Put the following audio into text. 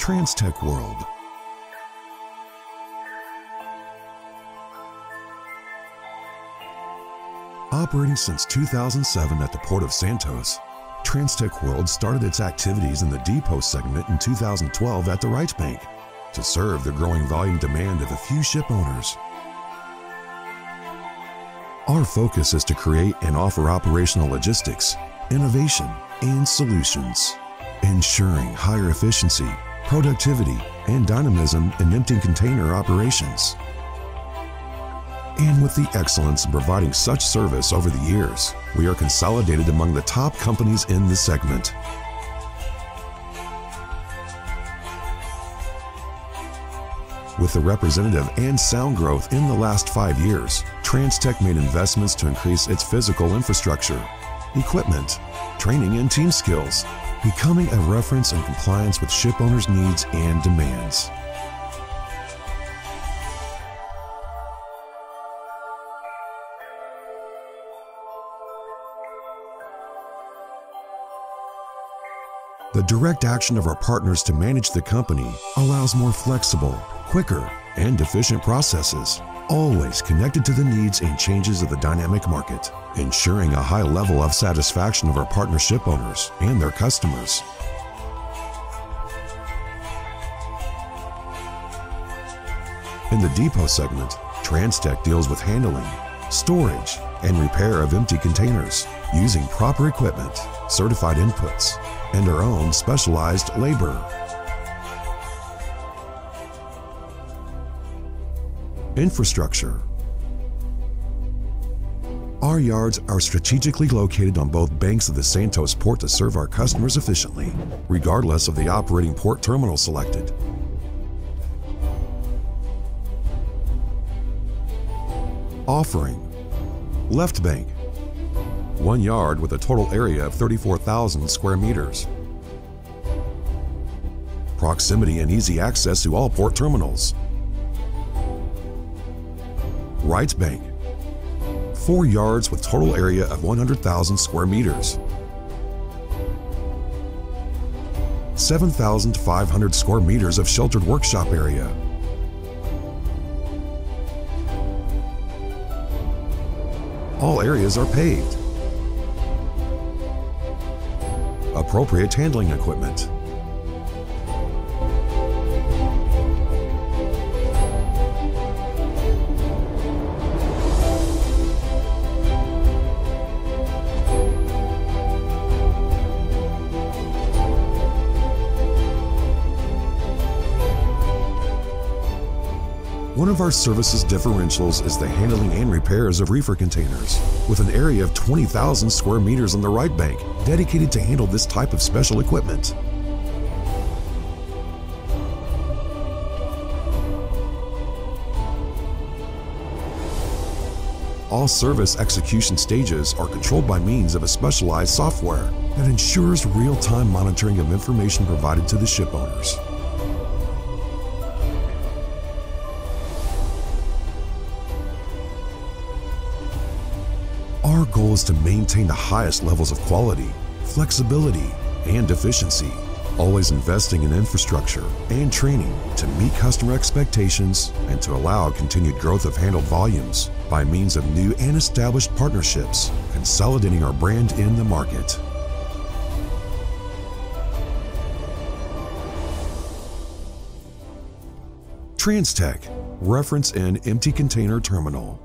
Transtec World. Operating since 2007 at the Port of Santos, Transtec World started its activities in the depot segment in 2012 at the Right Bank to serve the growing volume demand of a few ship owners. Our focus is to create and offer operational logistics, innovation, and solutions, ensuring higher efficiency, productivity, and dynamism in empty container operations. And with the excellence in providing such service over the years, we are consolidated among the top companies in the segment. With the representative and sound growth in the last 5 years, Transtec made investments to increase its physical infrastructure, equipment, training, and team skills, becoming a reference in compliance with ship owners' needs and demands. The direct action of our partners to manage the company allows more flexible, quicker, and efficient processes, always connected to the needs and changes of the dynamic market, ensuring a high level of satisfaction of our partner ship owners and their customers. In the depot segment, Transtec deals with handling, storage, and repair of empty containers using proper equipment, certified inputs, and our own specialized labor. Infrastructure. Our yards are strategically located on both banks of the Santos Port to serve our customers efficiently, regardless of the operating port terminal selected. Offering. Left bank. 1 yard with a total area of 34,000 square meters. Proximity and easy access to all port terminals. Right bank. 4 yards with total area of 100,000 square meters. 7,500 square meters of sheltered workshop area. All areas are paved. Appropriate handling equipment. One of our services differentials is the handling and repairs of reefer containers, with an area of 20,000 square meters on the right bank dedicated to handle this type of special equipment. All service execution stages are controlled by means of a specialized software that ensures real-time monitoring of information provided to the ship owners. Our goal is to maintain the highest levels of quality, flexibility, and efficiency, always investing in infrastructure and training to meet customer expectations and to allow continued growth of handled volumes by means of new and established partnerships, consolidating our brand in the market. Transtec, reference in empty container terminal.